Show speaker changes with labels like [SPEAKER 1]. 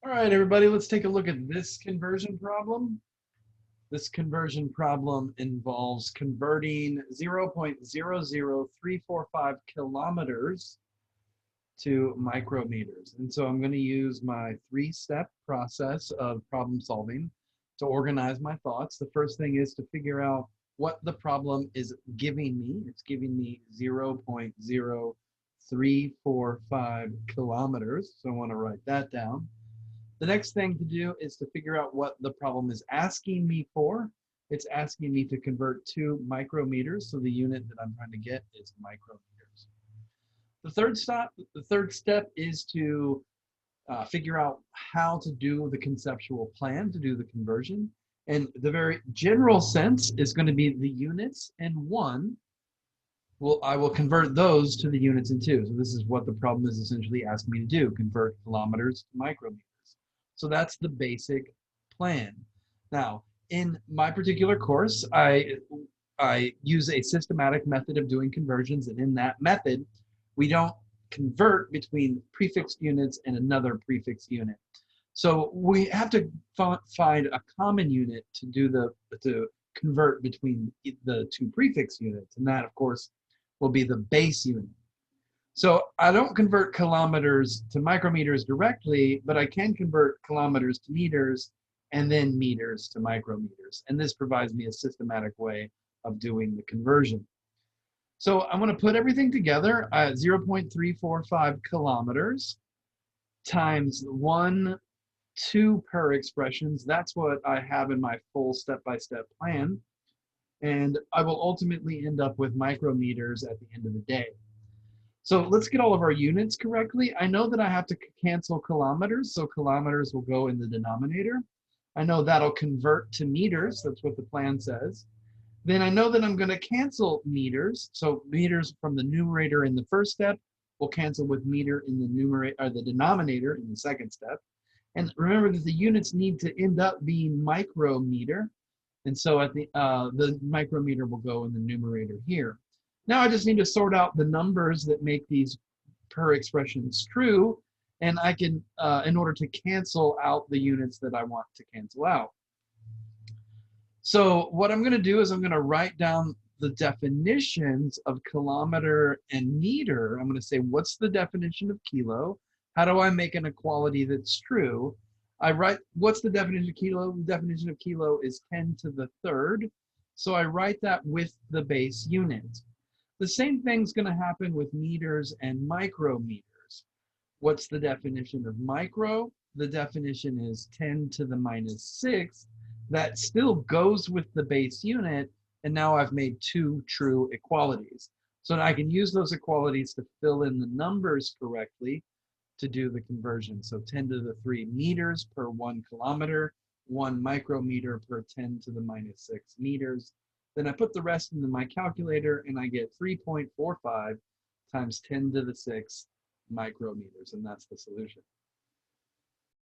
[SPEAKER 1] All right, everybody, let's take a look at this conversion problem. This conversion problem involves converting 0.00345 kilometers to micrometers. And so I'm going to use my three-step process of problem solving to organize my thoughts. The first thing is to figure out what the problem is giving me. It's giving me 0.0345 kilometers. So I want to write that down. The next thing to do is to figure out what the problem is asking me for. It's asking me to convert to micrometers, so the unit that I'm trying to get is micrometers. The third step is to figure out how to do the conceptual plan to do the conversion. And the very general sense is going to be the units and one. Well, I will convert those to the units and two. So this is what the problem is essentially asking me to do, convert kilometers to micrometers. So that's the basic plan. Now, in my particular course, I use a systematic method of doing conversions, and in that method, we don't convert between prefixed units and another prefixed unit. So we have to find a common unit to convert between the two prefix units, and that, of course, will be the base unit. So I don't convert kilometers to micrometers directly, but I can convert kilometers to meters and then meters to micrometers. And this provides me a systematic way of doing the conversion. So I'm going to put everything together at 0.345 kilometers times 1, 2 per expressions. That's what I have in my full step-by-step plan. And I will ultimately end up with micrometers at the end of the day. So let's get all of our units correctly. I know that I have to cancel kilometers, so kilometers will go in the denominator. I know that'll convert to meters, that's what the plan says. Then I know that I'm going to cancel meters, so meters from the numerator in the first step will cancel with meter in the numerator or the denominator in the second step. And remember that the units need to end up being micrometer, and so at the micrometer will go in the numerator here. Now I just need to sort out the numbers that make these per expressions true, and I can, in order to cancel out the units that I want to cancel out. So what I'm going to do is I'm going to write down the definitions of kilometer and meter. I'm going to say, what's the definition of kilo? How do I make an equality that's true? I write, what's the definition of kilo? The definition of kilo is 10 to the third. So I write that with the base unit. The same thing's going to happen with meters and micrometers. What's the definition of micro? The definition is 10 to the minus 6. That still goes with the base unit, and now I've made 2 true equalities. So now I can use those equalities to fill in the numbers correctly to do the conversion. So 10 to the 3 meters per 1 kilometer, 1 micrometer per 10 to the minus 6 meters. Then I put the rest into my calculator and I get 3.45 times 10 to the 6 micrometers, and that's the solution.